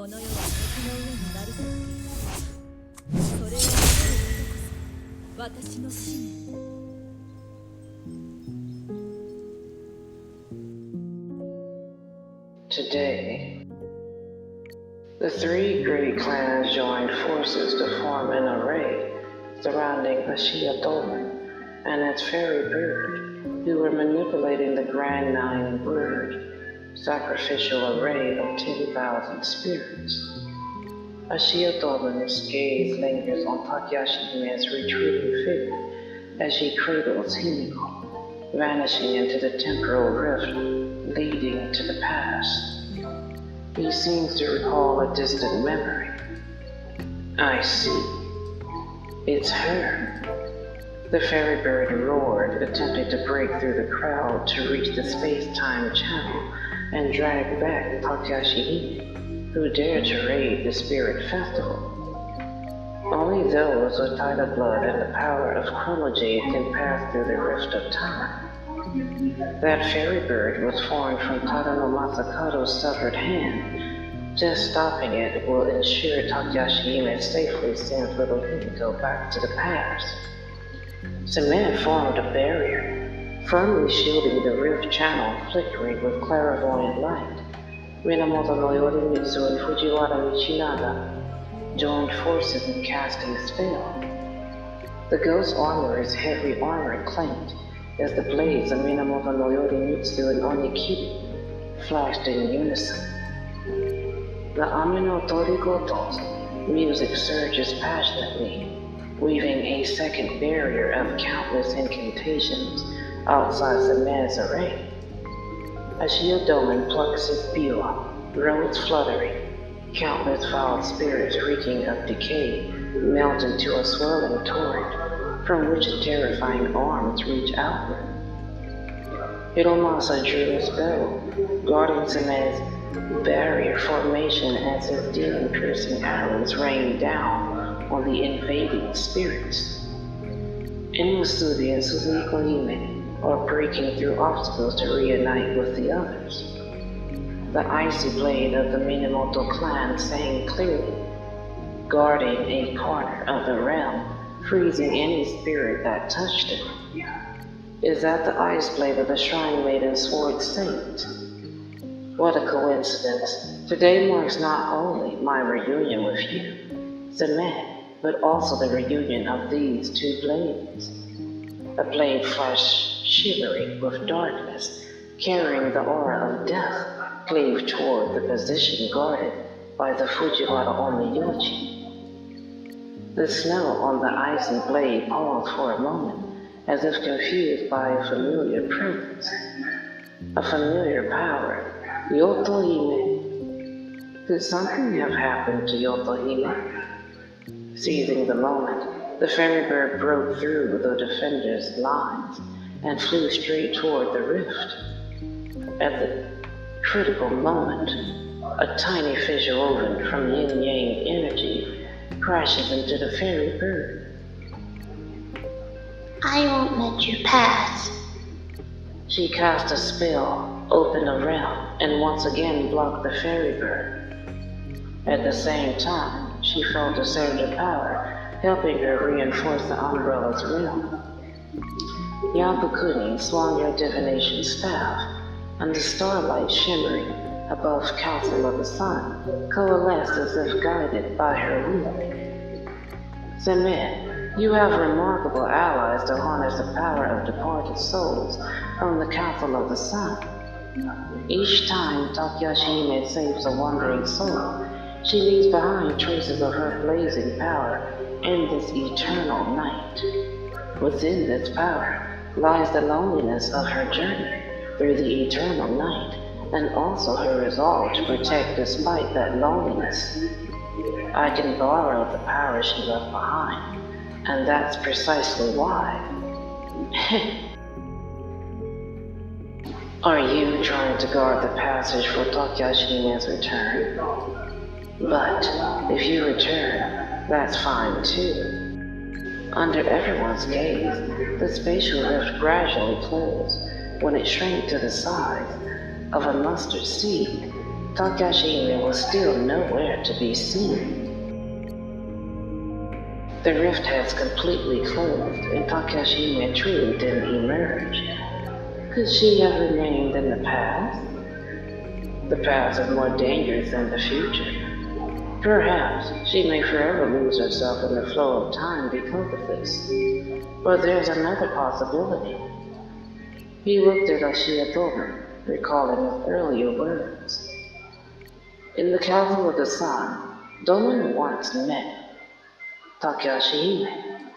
この世は水の上に成り立っている。それを守ることこそ私の使命。Today, the three great clans joined forces to form an array surrounding Ashia Dolmen and its Ferrybird, who were manipulating the Grand Nine Word, sacrificial array of 10,000 spirits. Ashia Dolmen's gaze lingers on Takashi Hime's retreating figure as she cradles Himiko, vanishing into the temporal rift leading to the past. He seems to recall a distant memory. I see. It's her. The Ferrybird roared, attempting to break through the crowd to reach the space-time channel and drag back Takashi Hime, who dared to raid the Spirit Festival. Only those with tidal blood and the power of Chronojade can pass through the rift of time. That Ferrybird was formed from Tadano Masakato's severed hand. Just stopping it will ensure Takashi Hime safely sends little Himiko back to the past. Cement formed a barrier, firmly shielding the rift channel flickering with clairvoyant light. Minamoto no Yorimitsu and Fujiwara Michinaga joined forces in casting a spell. The ghost armorer's heavy armor clanked as the blades of Minamoto no Yorimitsu and Onikibi flashed in unison. The Amino Torigoto's music surges passionately, weaving a second barrier of countless incantations outside Semen's array. Ashia Doman plucks his biwa, roads fluttering, countless foul spirits reeking of decay melt into a swirling torrent from which terrifying arms reach outward. Hiromasa drew his bow, guarding Semen's barrier formation as his demon-piercing arrows rained down on the invading spirits. Inmusubi and Suzuko Hime are breaking through obstacles to reunite with the others. The icy blade of the Minamoto clan sang clearly, guarding a corner of the realm, freezing any spirit that touched it. Is that the ice blade of the Shrine Maiden Sword Saint? What a coincidence. Today marks not only my reunion with you, Semen, but also the reunion of these two blades. A blade flash shimmering with darkness, carrying the aura of death, cleaved toward the position guarded by the Fujiwara Onmyoji. The snow on the icy blade paused for a moment, as if confused by a familiar presence. A familiar power. Yotohime. Could something have happened to Yotohime? Seizing the moment, the Ferrybird broke through the defenders' lines and flew straight toward the rift. At the critical moment, a tiny fish woven from yin-yang energy crashes into the Ferrybird. I won't let you pass. She cast a spell, opened a realm, and once again blocked the Ferrybird. At the same time, she felt a surge of power, helping her reinforce the umbrella's realm. Yabukuni swung your divination staff, and the starlight shimmering above Council of the Sun coalesced as if guided by her will. Semen, you have remarkable allies to harness the power of departed souls from the Council of the Sun. Each time Takashi Hime saves a wandering soul, she leaves behind traces of her blazing power in this eternal night. Within this power lies the loneliness of her journey through the eternal night, and also her resolve to protect despite that loneliness. I can borrow the power she left behind, and that's precisely why. Are you trying to guard the passage for Takashi Hime's return? But if you return, that's fine too. Under everyone's gaze, the spatial rift gradually closed when it shrank to the size of a mustard seed. Takashima was still nowhere to be seen. The rift has completely closed, and Takashima truly didn't emerge. Could she have remained in the past? The past is more dangerous than the future. Perhaps she may forever lose herself in the flow of time because of this. But there's another possibility. He looked at Ashiya Doman, recalling his earlier words. In the Castle of the Sun, Doman once met Takashi Hime.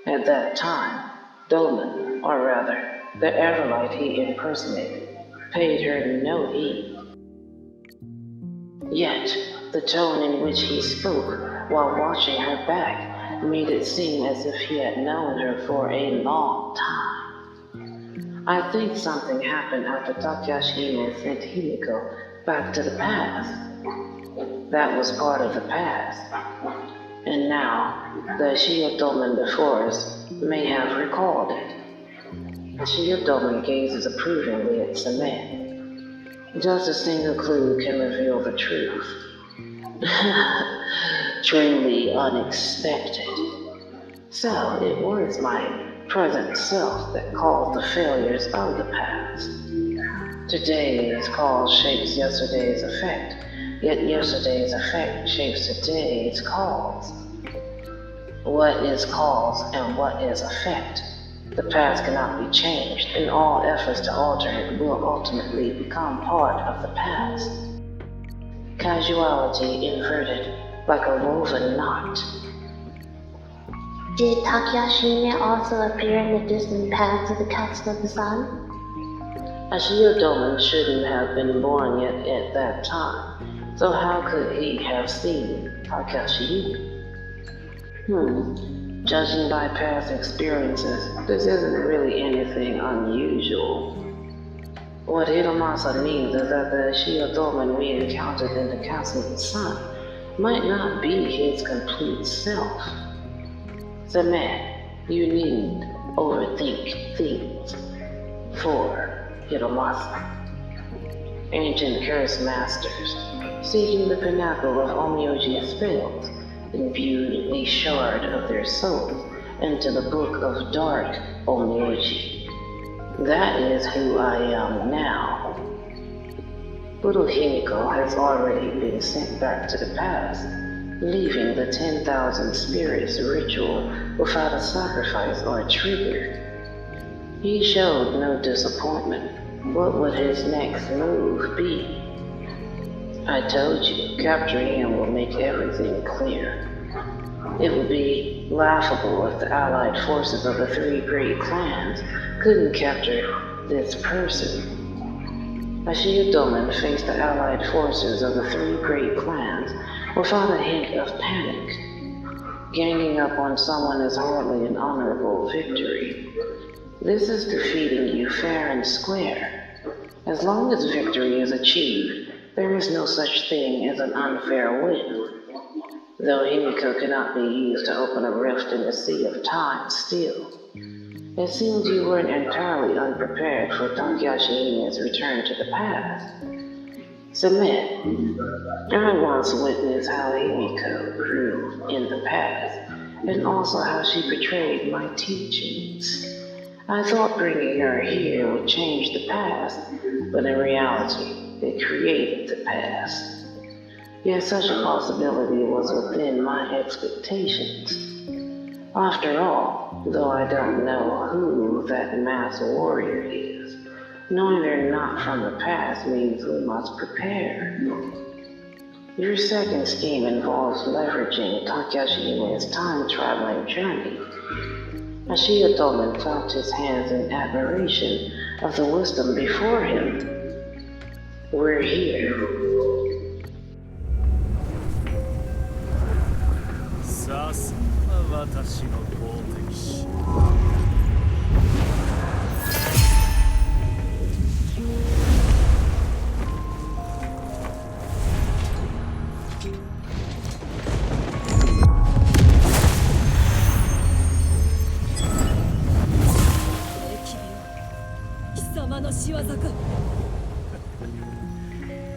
At that time, Doman, or rather, the Everlight he impersonated, paid her no heed. Yet, the tone in which he spoke while watching her back made it seem as if he had known her for a long time. I think something happened after Takashi Hime sent Himiko back to the past. That was part of the past. And now, the Shiyodomen before us may have recalled it. The Shiyodomen gazes approvingly at Samet. Just a single clue can reveal the truth. Truly unexpected. So, it was my present self that caused the failures of the past. Today's cause shapes yesterday's effect. Yet yesterday's effect shapes today's cause. What is cause and what is effect? The past cannot be changed, and all efforts to alter it will ultimately become part of the past. Casuality inverted, like a woven knot. Did Takashima also appear in the distant past of the Castle of the Sun? Ashiya Doman shouldn't have been born yet at that time. So how could he have seen Takashi? Judging by past experiences, this isn't really anything unusual. What Hiromasa means is that the Shiyodomen we encountered in the Castle of the Sun might not be his complete self. Samet, you needn't overthink things. For Hiromasa. Ancient curse masters, seeking the pinnacle of Onmyoji spells, imbued a shard of their souls into the book of dark Onmyoji. That is who I am now. Little Himiko has already been sent back to the past, leaving the 10,000 spirits ritual without a sacrifice or a trigger. He showed no disappointment. What would his next move be? I told you, capturing him will make everything clear. It would be laughable if the allied forces of the three great clans couldn't capture this person. Ashiya Doman faced the allied forces of the three great clans without a hint of panic. Ganging up on someone is hardly an honorable victory. This is defeating you fair and square. As long as victory is achieved, there is no such thing as an unfair win. Though Himiko cannot be used to open a rift in the sea of time still. It seems you weren't entirely unprepared for Takashi's return to the past. Samet, I once witnessed how Himiko grew in the past, and also how she betrayed my teachings. I thought bringing her here would change the past, but in reality, it created the past. Yet such a possibility was within my expectations. After all, though I don't know who that masked warrior is, knowing they're not from the past means we must prepare. Your second scheme involves leveraging Takashi's time-traveling journey. Ashiya Doman clapped his hands in admiration of the wisdom before him. We're here.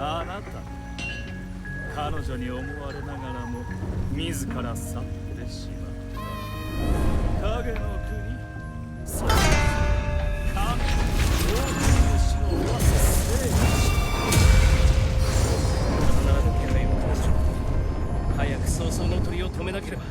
あなた彼女に思われながらも自ら去ってしまう影の国そして神王の死の噂せいなる気配を感じろ早く早々の鳥を止めなければ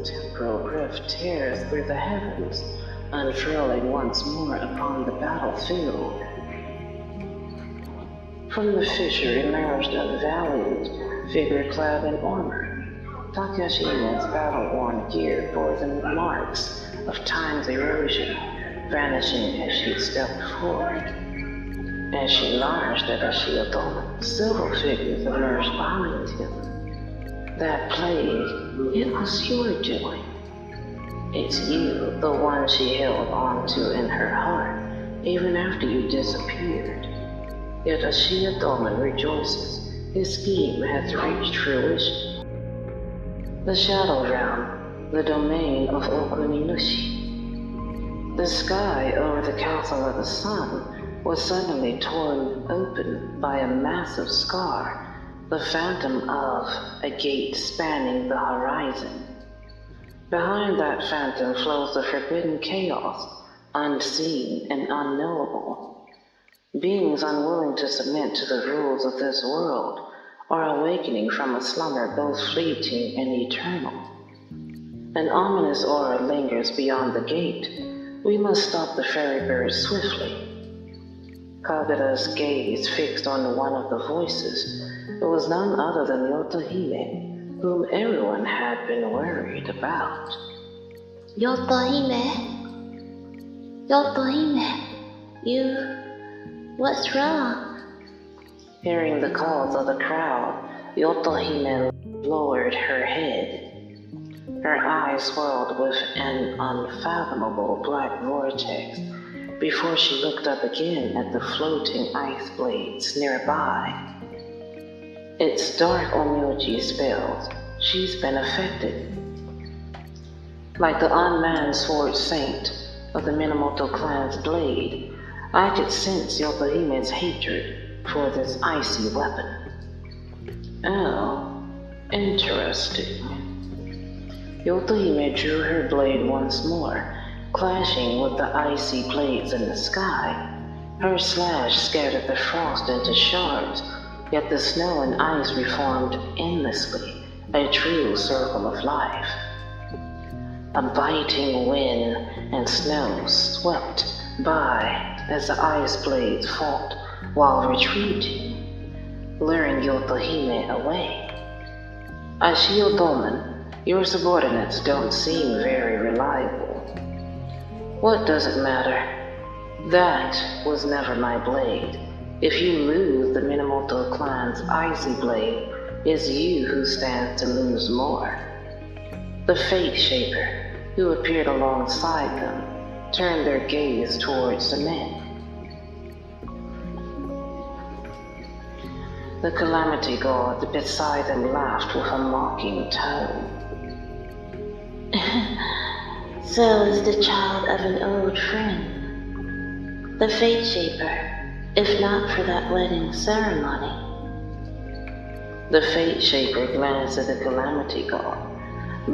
Temporal rift tears through the heavens, unfurling once more upon the battlefield. From the fissure emerged a valiant figure clad in armor. Takashima's battle-worn gear bore the marks of time's erosion, vanishing as she stepped forward. As she lunged at Ashiyotoma, several figures emerged behind him. That plague, it was your doing. It's you, the one she held on to in her heart, even after you disappeared. Yet Ashiyotoma rejoices, his scheme has reached fruition. The Shadow Realm, the domain of Okuninushi. The sky over the Castle of the Sun was suddenly torn open by a massive scar, the phantom of a gate spanning the horizon. Behind that phantom flows the forbidden chaos, unseen and unknowable. Beings unwilling to submit to the rules of this world are awakening from a slumber both fleeting and eternal. An ominous aura lingers beyond the gate. We must stop the Ferrybird swiftly. Kagura's gaze fixed on one of the voices. It was none other than Yotohime, whom everyone had been worried about. Yotohime? Yotohime, what's wrong? Hearing the calls of the crowd, Yotohime lowered her head. Her eyes swirled with an unfathomable black vortex before she looked up again at the floating ice blades nearby. It's dark Onmyoji spells. She's been affected. Like the unmanned sword saint of the Minamoto clan's blade, I could sense Yotohime's hatred for this icy weapon. Oh, interesting. Yotohime drew her blade once more, clashing with the icy blades in the sky. Her slash scattered the frost into shards, yet the snow and ice reformed endlessly, a true circle of life. A biting wind and snow swept by as the ice blades fought while retreating, luring Yotohime away. Ashiyotoma, your subordinates don't seem very reliable. What does it matter? That was never my blade. If you lose the Minamoto clan's icy blade, it's you who stands to lose more. The Fate Shaper, who appeared alongside them, turned their gaze towards the men. The Calamity God beside them laughed with a mocking tone. So is the child of an old friend. The Fate Shaper, if not for that wedding ceremony. The Fate Shaper glanced at the Calamity God.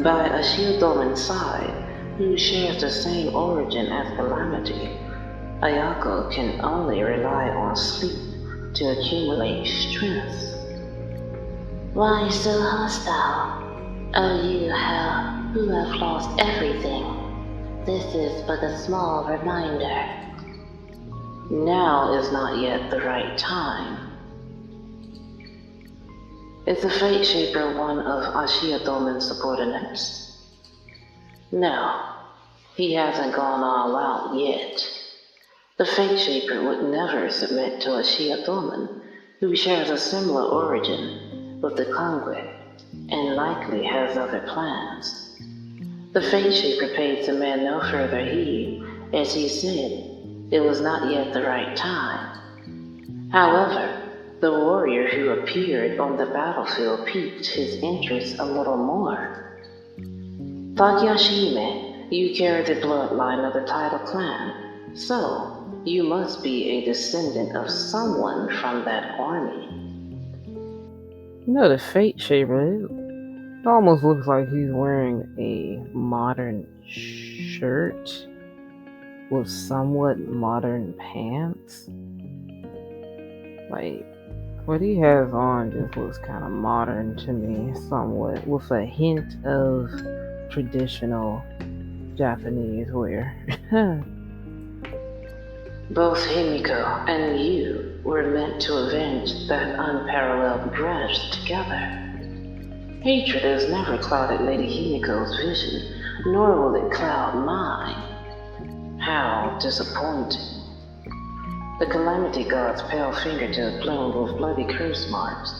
By Ashiotoman's side, who shares the same origin as Calamity, Ayako can only rely on sleep to accumulate strength. Why so hostile? Oh, you who have lost everything. This is but a small reminder. Now is not yet the right time. Is the Fate Shaper one of Ashiotoman's subordinates? No, he hasn't gone all out yet. The Fate Shaper would never submit to Ashiotoman, who shares a similar origin with the Kongwe, and and likely has other plans. The Fate Shaper paid the man no further heed, as he said it was not yet the right time. However, the warrior who appeared on the battlefield piqued his interest a little more. Takyashihime, you carry the bloodline of the title clan, so you must be a descendant of someone from that army. You know, the Fate Shaper, it almost looks like he's wearing a modern shirt with somewhat modern pants. Like, what he has on just looks kind of modern to me, somewhat, with a hint of traditional Japanese wear. Both Himiko and you were meant to avenge that unparalleled grudge together. Hatred has never clouded Lady Himiko's vision, nor will it cloud mine. How disappointing. The Calamity God's pale fingertip bloomed with bloody curse marks,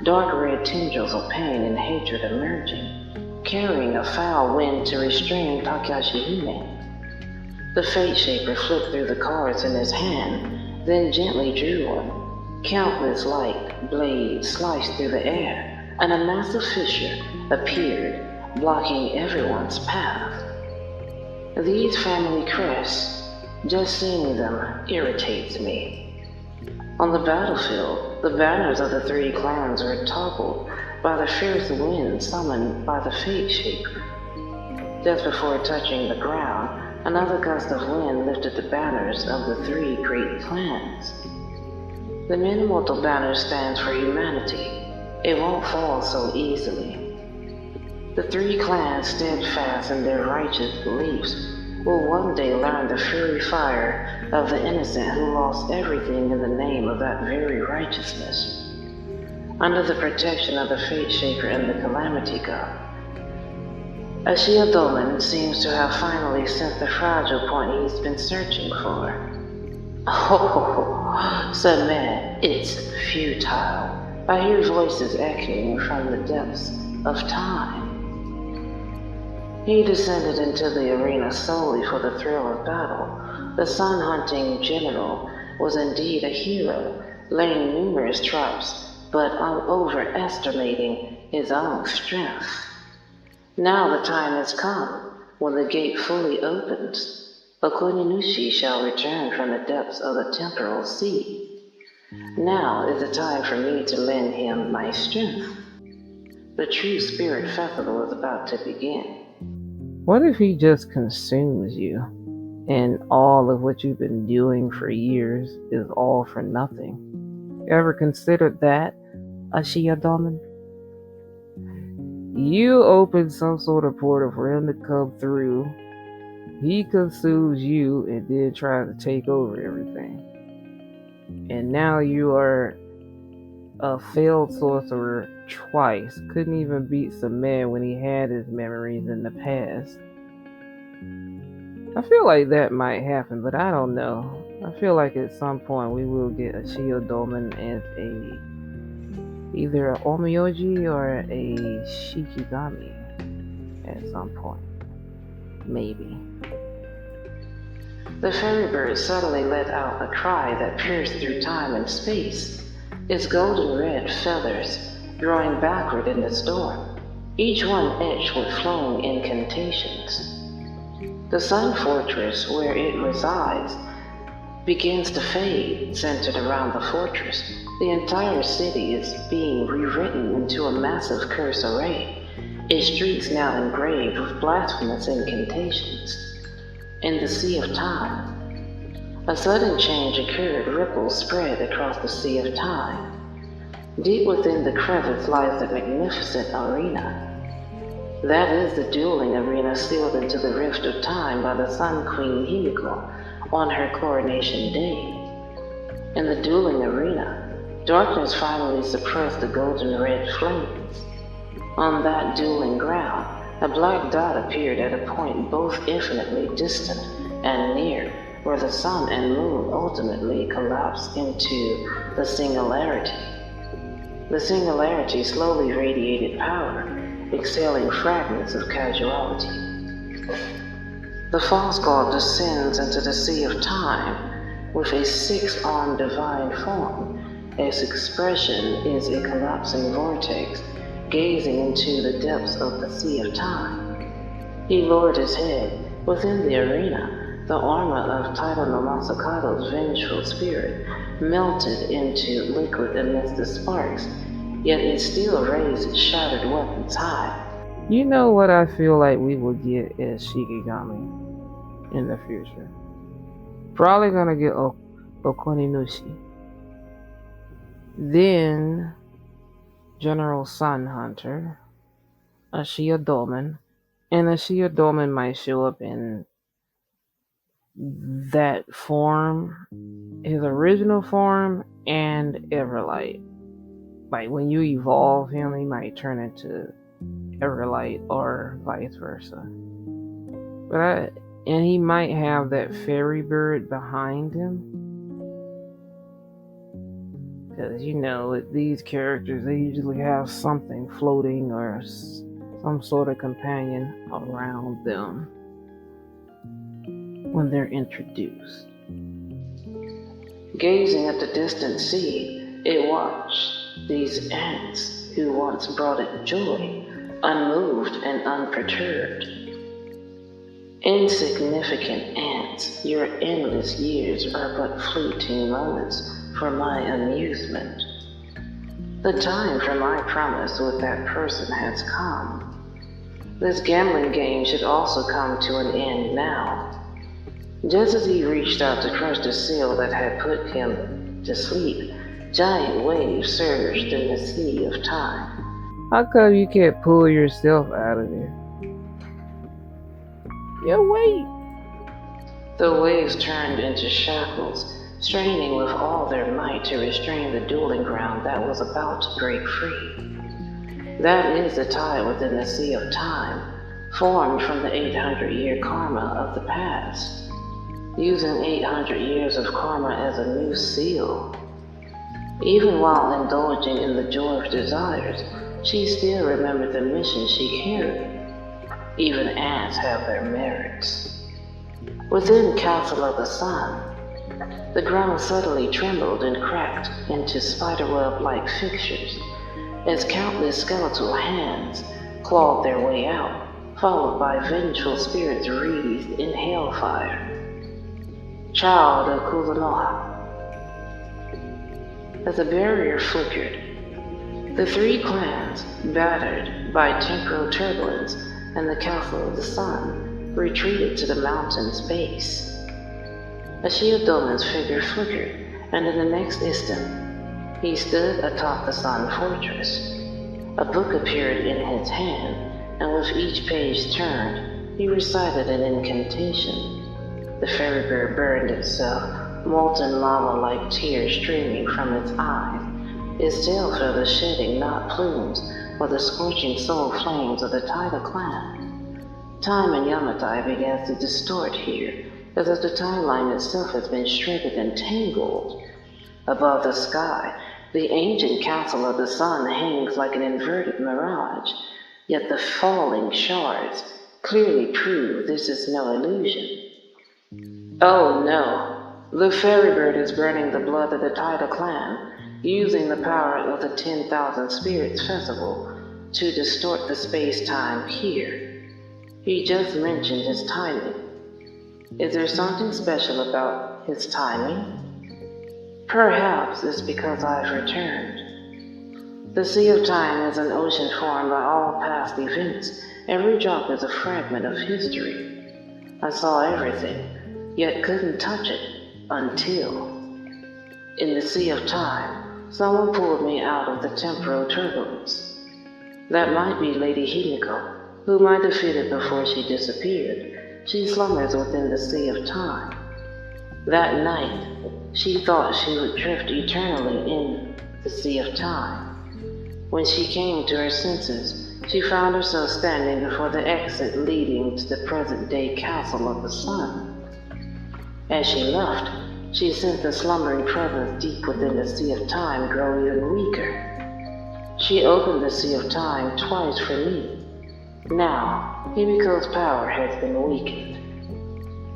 dark red tendrils of pain and hatred emerging, carrying a foul wind to restrain Takyashihime. The Fate Shaper flipped through the cards in his hand, then gently drew one. Countless light blades sliced through the air, and a massive fissure appeared, blocking everyone's path. These family crests, just seeing them irritates me. On the battlefield, the banners of the three clans were toppled by the fierce wind summoned by the Fate Shaper. Just before touching the ground, another gust of wind lifted the banners of the three great clans. The Minamoto banner stands for humanity. It won't fall so easily. The three clans, steadfast in their righteous beliefs, will one day learn the fury fire of the innocent who lost everything in the name of that very righteousness. Under the protection of the Fate Shaper and the Calamity God, Ashiya seems to have finally sent the fragile point he's been searching for. Oh, said man, it's futile. I hear voices echoing from the depths of time. He descended into the arena solely for the thrill of battle. The sun-hunting general was indeed a hero, laying numerous traps, but overestimating his own strength. Now the time has come, when the gate fully opens. Okuninushi shall return from the depths of the temporal sea. Now is the time for me to lend him my strength. The true spirit festival is about to begin. What if he just consumes you, and all of what you've been doing for years is all for nothing? You ever considered that, Ashiya Domin? You open some sort of portal for him to come through. He consumes you and then tries to take over everything. And now you are a failed sorcerer twice. Couldn't even beat some man when he had his memories in the past. I feel like that might happen, but I don't know. I feel like at some point we will get a Shiodoman as either an Onmyoji or a Shikigami at some point. Maybe. The Ferrybird suddenly let out a cry that pierced through time and space, its golden red feathers growing backward in the storm, each one etched with flowing incantations. The Sun Fortress, where it resides, begins to fade, centered around the fortress. The entire city is being rewritten into a massive curse array, its streets now engraved with blasphemous incantations. In the sea of time, a sudden change occurred. Ripples spread across the sea of time. Deep within the crevice lies the magnificent arena. That is the dueling arena sealed into the rift of time by the Sun Queen Himiko on her coronation day. In the dueling arena, darkness finally suppressed the golden red flames. On that dueling ground, a black dot appeared at a point both infinitely distant and near, where the sun and moon ultimately collapsed into the singularity. The singularity slowly radiated power, exhaling fragments of casuality. The false god descends into the sea of time with a six-armed divine form. Its expression is a collapsing vortex, gazing into the depths of the sea of time. He lowered his head. Within the arena, the armor of Taira no Masakato's vengeful spirit melted into liquid amidst the sparks, yet it still raised its shattered weapons high. You know what I feel like we will get as Shikigami in the future? Probably gonna get Okoninushi. Then General Sun Hunter, a Shiodolman, and a Shiodolman might show up in that form, his original form, and Everlight. Like when you evolve him, he might turn into Everlight or vice versa. And he might have that Ferrybird behind him. Because, you know, with these characters, they usually have something floating or some sort of companion around them when they're introduced. Gazing at the distant sea, it watched these ants who once brought it joy, unmoved and unperturbed. Insignificant ants, your endless years are but fleeting moments for my amusement. The time for my promise with that person has come. This gambling game should also come to an end now. Just as he reached out to crush the seal that had put him to sleep, giant waves surged in the sea of time. How come you can't pull yourself out of there? Yeah, wait. The waves turned into shackles, straining with all their might to restrain the dueling ground that was about to break free. That is the tide within the sea of time, formed from the 800-year karma of the past, using 800 years of karma as a new seal. Even while indulging in the joy of desires, she still remembered the mission she carried. Even ants have their merits. Within Castle of the Sun, the ground suddenly trembled and cracked into spiderweb-like fixtures as countless skeletal hands clawed their way out, followed by vengeful spirits wreathed in hellfire. Child of Kuzunoha. As the barrier flickered, the three clans, battered by temporal turbulence and the Castle of the Sun, retreated to the mountain's base. A Shiodolman's figure flickered, and in the next instant, he stood atop the Sun Fortress. A book appeared in his hand, and with each page turned, he recited an incantation. The Ferrybird burned itself, molten lava-like tears streaming from its eyes, its tail feathers shedding not plumes, but the scorching soul flames of the Taira clan. Time and Yamatai began to distort here, as if the timeline itself has been shredded and tangled. Above the sky, the ancient Castle of the Sun hangs like an inverted mirage, yet the falling shards clearly prove this is no illusion. Oh no, the Ferrybird is burning the blood of the Taira clan, using the power of the 10,000 Spirits Festival to distort the space-time here. He just mentioned his timing. Is there something special about his timing? Perhaps it's because I've returned. The Sea of Time is an ocean formed by all past events. Every drop is a fragment of history. I saw everything, yet couldn't touch it until, in the Sea of Time, someone pulled me out of the temporal turbulence. That might be Lady Himiko, whom I defeated before she disappeared. She slumbers within the Sea of Time. That night, she thought she would drift eternally in the Sea of Time. When she came to her senses, she found herself standing before the exit leading to the present-day Castle of the Sun. As she left, she sensed the slumbering presence deep within the Sea of Time grow even weaker. She opened the Sea of Time twice for me. Now, Himiko's power has been weakened.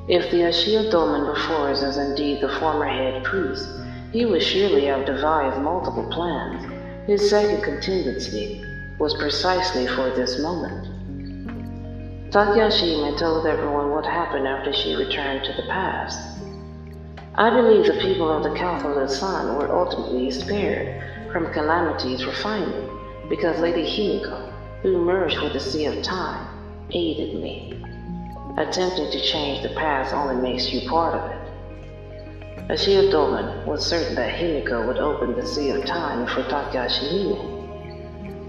If the Ashiyodoman before us is indeed the former head priest, he would surely have devised multiple plans. His second contingency was precisely for this moment. Takayashime told everyone what happened after she returned to the past. I believe the people of the Council of the Sun were ultimately spared from calamity's refinement because Lady Himiko, who merged with the Sea of Time, aided me. Attempting to change the past only makes you part of it. Ashiyodoman was certain that Himiko would open the Sea of Time for Takayashihime.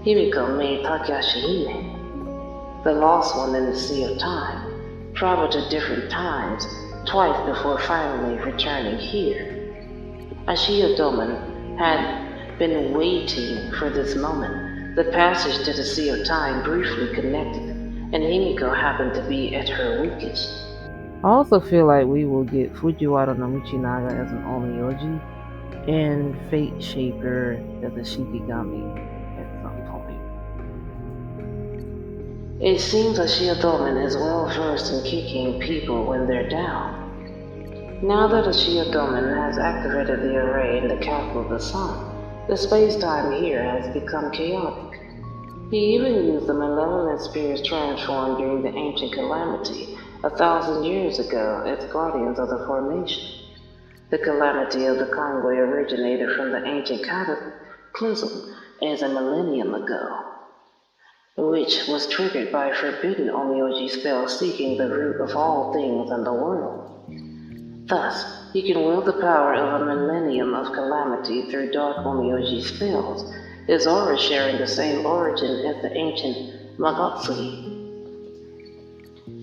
Himiko made Takayashihime, the lost one in the Sea of Time, travel to different times twice before finally returning here. Ashiyodoman had been waiting for this moment. The passage to the Sea of Time briefly connected, and Himiko happened to be at her weakest. I also feel like we will get Fujiwara no Michinaga as an Onmyoji and Fate Shaper as a Shikigami at some point. It seems Ashiyodoman is well versed in kicking people when they're down. Now that Ashiyodoman has activated the array in the Council of the Sun, the space-time here has become chaotic. He even used the malevolent spirits transformed during the ancient calamity 1,000 years ago as guardians of the formation. The calamity of the Conway originated from the ancient cataclysm as a millennium ago, which was triggered by a forbidden Onmyoji spell seeking the root of all things in the world. Thus, he can wield the power of a millennium of calamity through dark Onmyoji spells, his aura sharing the same origin as the ancient Magotsugi.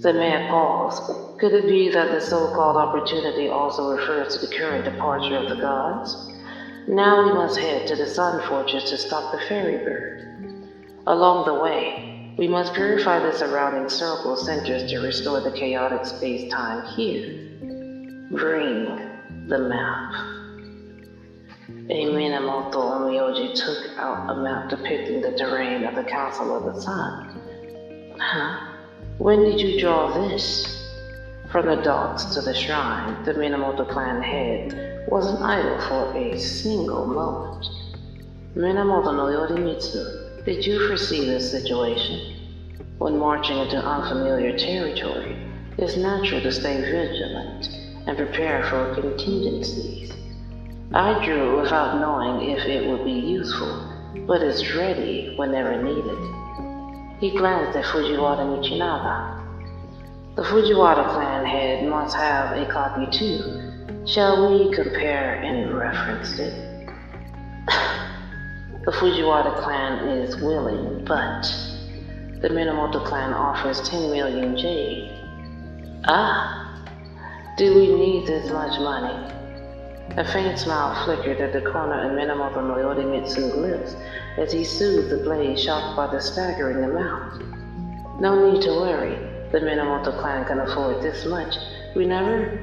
The man paused. Could it be that the so-called opportunity also refers to the current departure of the gods? Now we must head to the Sun Fortress to stop the Ferrybird. Along the way, we must purify the surrounding circle centers to restore the chaotic space-time here. Bring the map. A Minamoto Onmyoji took out a map depicting the terrain of the Council of the Sun. Huh? When did you draw this? From the docks to the shrine, the Minamoto clan head wasn't idle for a single moment. Minamoto no Yorimitsu, did you foresee this situation? When marching into unfamiliar territory, it's natural to stay vigilant and prepare for contingencies. I drew without knowing if it would be useful, but it's ready whenever needed. He glanced at Fujiwara Michinaga. The Fujiwara clan head must have a copy too. Shall we compare and reference it? The Fujiwara clan is willing, but the Minamoto clan offers 10 million jade. Ah! Do we need this much money? A faint smile flickered at the corner of Minamoto no Yorimitsu's lips as he soothed the blade shocked by the staggering amount. No need to worry, the Minamoto clan can afford this much. We never...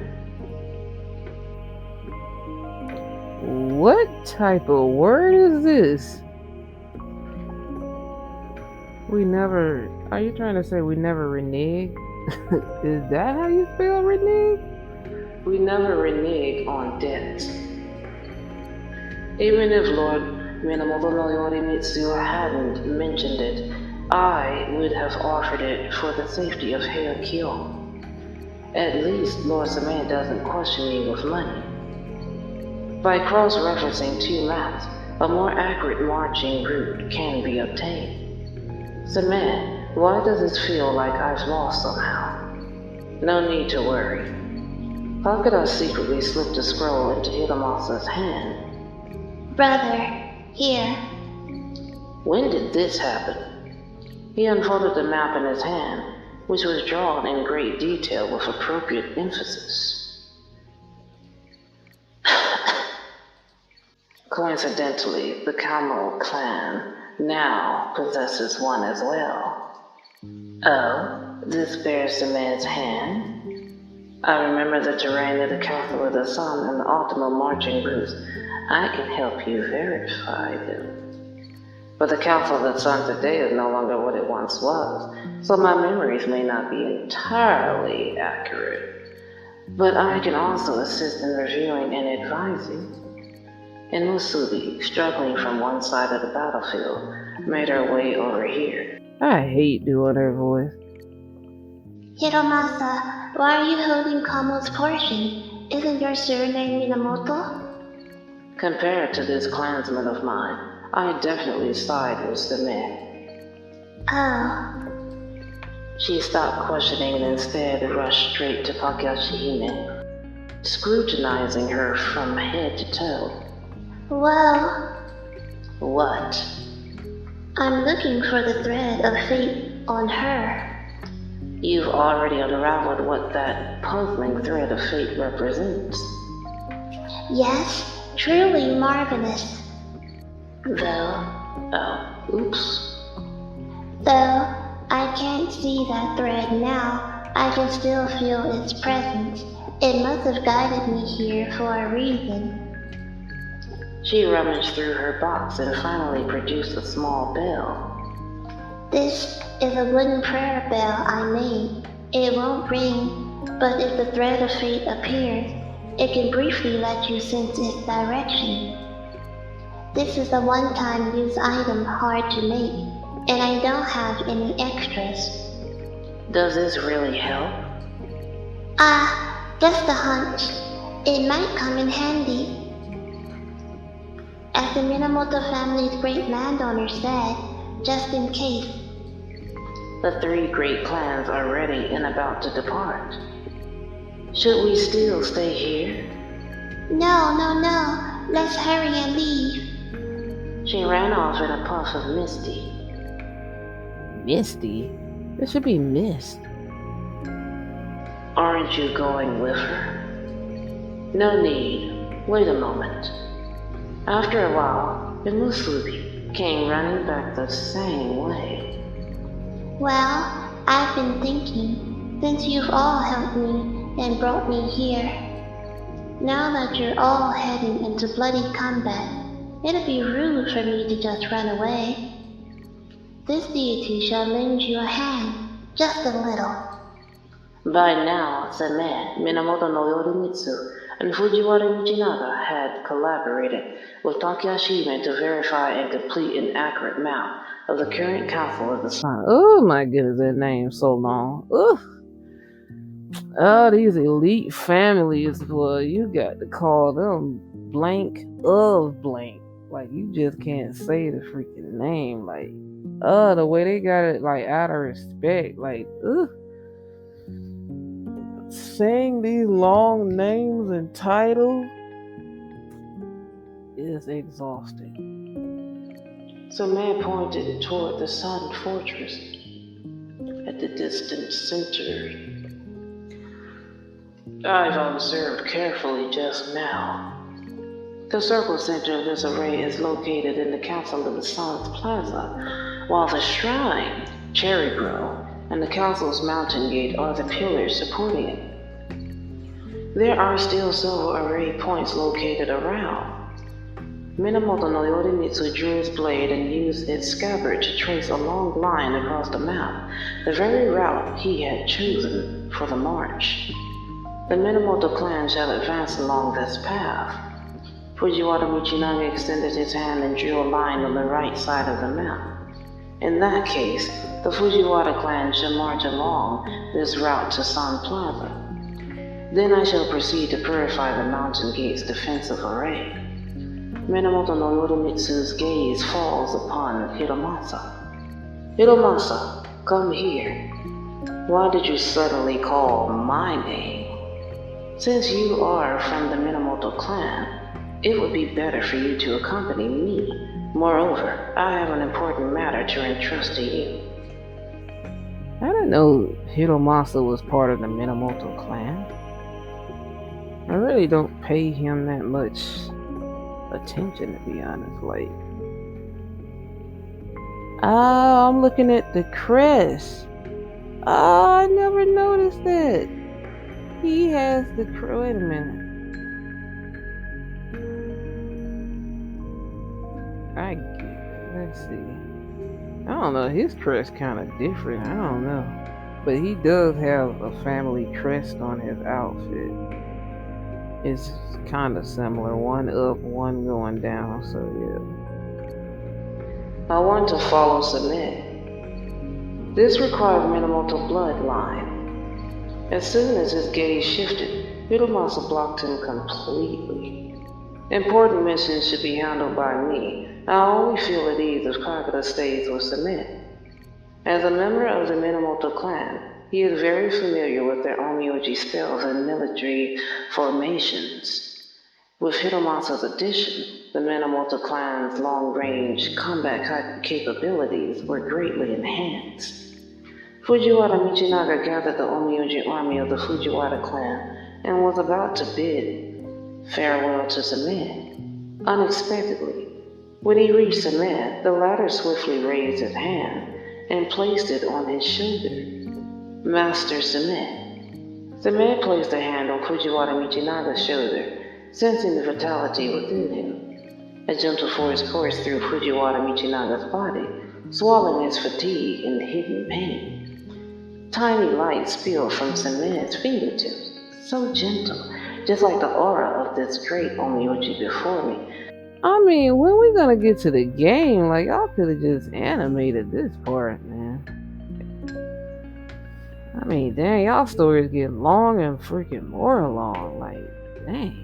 What type of word is this? We never... Are you trying to say we never renege? Is that how you spell renege? We never renege on debt. Even if Lord Minamoto no Yorimitsu hadn't mentioned it, I would have offered it for the safety of Heikyo. At least Lord Saman doesn't question me with money. By cross-referencing two maps, a more accurate marching route can be obtained. Saman, why does it feel like I've lost somehow? No need to worry. How could I secretly slip the scroll into Hiramasa's hand? Brother, here. When did this happen? He unfolded the map in his hand, which was drawn in great detail with appropriate emphasis. Coincidentally, the Kamo clan now possesses one as well. Oh, this bears the man's hand? I remember the terrain of the Council of the Sun and the optimal marching routes. I can help you verify them. But the council that's on today is no longer what it once was, so my memories may not be entirely accurate. But I can also assist in reviewing and advising. And Musubi, struggling from one side of the battlefield, made her way over here. I hate doing her voice. Hiromasa, why are you holding Kamo's portion? Isn't your surname Minamoto? Compared to this clansman of mine, I definitely side with the man. Oh. She stopped questioning and instead rushed straight to Takashi Hime, scrutinizing her from head to toe. Well, What? I'm looking for the thread of fate on her. You've already unraveled what that puzzling thread of fate represents. Yes, truly marvelous. Oops. Though I can't see that thread now, I can still feel its presence. It must have guided me here for a reason. She rummaged through her box and finally produced a small bell. This is a wooden prayer bell I made. It won't ring, but if the thread of fate appears, it can briefly let you sense its direction. This is a one-time use item hard to make, and I don't have any extras. Does this really help? Just a hunch. It might come in handy. As the Minamoto family's great landowner said, just in case. The three great clans are ready and about to depart. Should we still stay here? No. Let's hurry and leave. She ran off in a puff of misty. Misty? It should be mist. Aren't you going with her? No need. Wait a moment. After a while, Immersive came running back the same way. Well, I've been thinking, since you've all helped me and brought me here, now that you're all heading into bloody combat, it'd be rude for me to just run away. This deity shall lend you a hand, just a little. By now, Seme, Minamoto no Yorimitsu, and Fujiwara Michinaga had collaborated with Takashi Hime to verify and complete an accurate map of the current council of the sun. Oh my goodness, that name's so long. Ugh. Oh, these elite families, well, you got to call them blank of blank. Like, you just can't say the freaking name. Like, the way they got it, like, out of respect. Like, ugh. Saying these long names and titles is exhausting. Seme pointed toward the Sun Fortress at the distant center. I've observed carefully just now. The circle center of this array is located in the Council of the Sun's plaza, while the shrine, Cherry Grove, and the Council's mountain gate are the pillars supporting it. There are still several array points located around. Minamoto no Yorimitsu drew his blade and used its scabbard to trace a long line across the map, the very route he had chosen for the march. The Minamoto clan shall advance along this path. Fujiwara Michinaga extended his hand and drew a line on the right side of the map. In that case, the Fujiwara clan shall march along this route to San Plaza. Then I shall proceed to purify the mountain gate's defensive array. Minamoto no Yorimitsu's gaze falls upon Hiromasa. Hiromasa, come here. Why did you suddenly call my name? Since you are from the Minamoto clan, it would be better for you to accompany me. Moreover, I have an important matter to entrust to you. I didn't know Hiromasa was part of the Minamoto clan. I really don't pay him that much attention, to be honest. Like, I'm looking at the crest. I never noticed that. He has the crest. Wait a minute. I get it. Let's see. I don't know. His crest kind of different. I don't know. But he does have a family crest on his outfit. It's kind of similar. One up, one going down. So yeah. I want to follow Submit. This requires minimal to bloodline. As soon as his gaze shifted, Hitomasa blocked him completely. Important missions should be handled by me. I always feel at ease if Kagura stays with Submit. As a member of the Minamoto clan, he is very familiar with their Onmyoji spells and military formations. With Hitomasa's addition, the Minamoto clan's long-range combat capabilities were greatly enhanced. Fujiwara Michinaga gathered the Onmyoji army of the Fujiwara clan and was about to bid farewell to Submit. Unexpectedly, when he reached Submit, the latter swiftly raised his hand and placed it on his shoulder. Master Submit. Submit placed a hand on Fujiwara Michinaga's shoulder, sensing the vitality within him. A gentle force coursed through Fujiwara Michinaga's body, swallowing his fatigue and hidden pain. Tiny light spilled from Submit's fingertips, so gentle, just like the aura of this great Onmyoji before me. I mean, when we gonna get to the game? Like, y'all could have just animated this part, man. I mean, dang, y'all stories get long and freaking more long. Like, dang.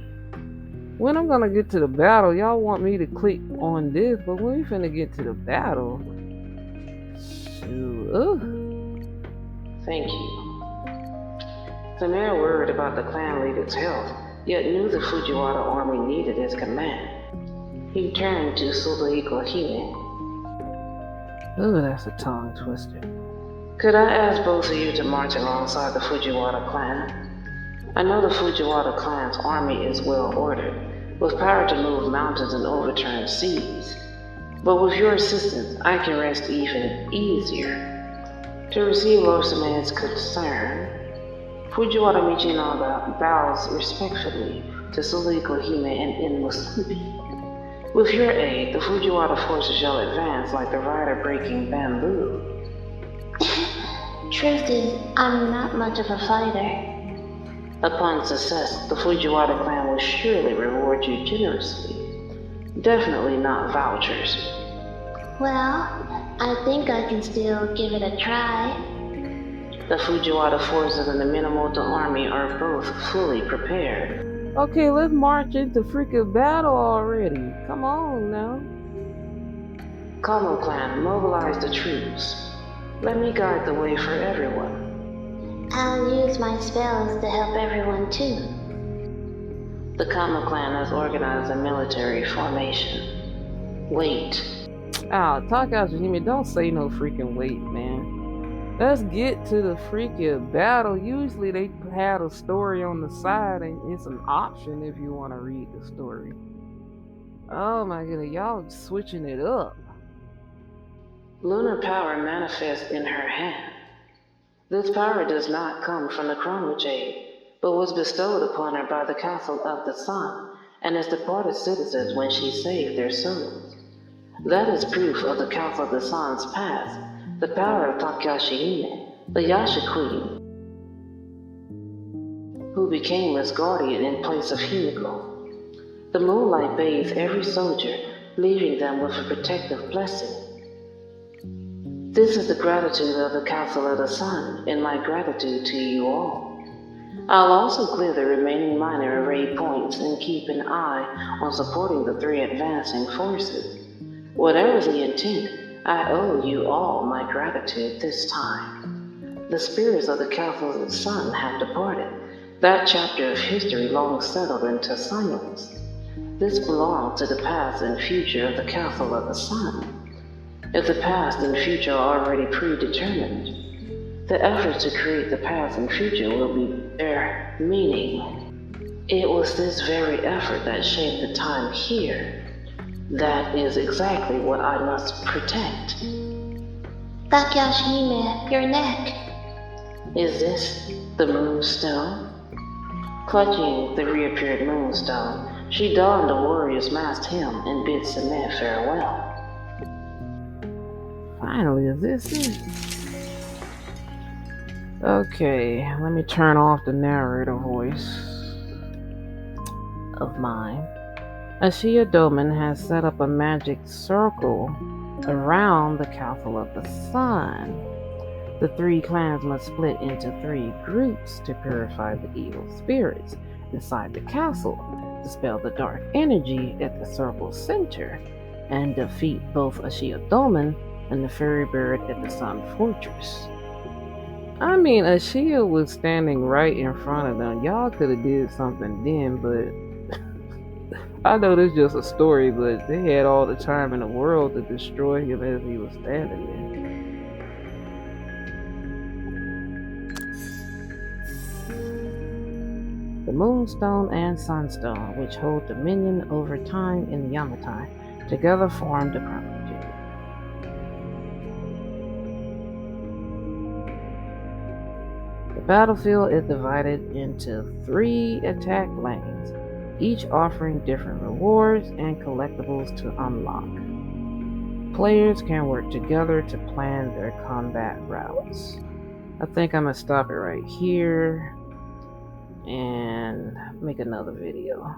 When I'm gonna get to the battle, y'all want me to click on this, but when we finna get to the battle, shoot, Thank you. Samir worried about the clan leader's health, yet knew the Fujiwara army needed his command. He turned to Suzuhiko Hime. Ooh, that's a tongue twister. Could I ask both of you to march alongside the Fujiwara clan? I know the Fujiwara clan's army is well ordered, with power to move mountains and overturn seas. But with your assistance, I can rest even easier. To receive Lorsaman's concern, Fujiwara Michinaga bows respectfully to Suzuhiko Hime and Inmusubi. With your aid, the Fujiwara forces shall advance like the rider breaking bamboo. Truth is, I'm not much of a fighter. Upon success, the Fujiwara clan will surely reward you generously. Definitely not vouchers. Well, I think I can still give it a try. The Fujiwara forces and the Minamoto army are both fully prepared. Okay, let's march into freaking battle already. Come on now. Kamo clan, mobilize the troops. Let me guide the way for everyone. I'll use my spells to help everyone too. The Kamo clan has organized a military formation. Wait. Takashi Hime, don't say no freaking wait, man. Let's get to the freaking battle. Usually they have a story on the side and it's an option if you want to read the story. Oh my goodness, y'all switching it up. Lunar power manifests in her hand. This power does not come from the Chrono Jade, but was bestowed upon her by the Council of the Sun and its departed citizens when she saved their souls. That is proof of the Council of the Sun's past, the power of Takashi Hime, the Yasha Queen, who became its guardian in place of Himiko. The moonlight bathes every soldier, leaving them with a protective blessing. This is the gratitude of the Council of the Sun, and my gratitude to you all. I'll also clear the remaining minor array points and keep an eye on supporting the 3 advancing forces. Whatever the intent, I owe you all my gratitude this time. The spirits of the Council of the Sun have departed. That chapter of history long settled into silence. This belongs to the past and future of the Council of the Sun. If the past and future are already predetermined, the efforts to create the past and future will be their meaning. It was this very effort that shaped the time here. That is exactly what I must protect. Takashi Hime, your neck. Is this the Moonstone? Clutching the reappeared Moonstone, she donned a warrior's masked helm and bid Submit farewell. Finally, is this it? Okay, let me turn off the narrator voice of mine. Ashia Doman has set up a magic circle around the Castle of the Sun. The three clans must split into 3 groups to purify the evil spirits inside the castle, dispel the dark energy at the circle's center, and defeat both Ashia Doman and the Ferrybird at the Sun Fortress. I mean, Ashia was standing right in front of them. Y'all could have did something then, but I know this is just a story, but they had all the time in the world to destroy him as he was standing there. The Moonstone and Sunstone, which hold dominion over time in Yamatai, together form the Chronology. The battlefield is divided into 3 attack lanes, each offering different rewards and collectibles to unlock. Players can work together to plan their combat routes. I think I'm gonna stop it right here and make another video.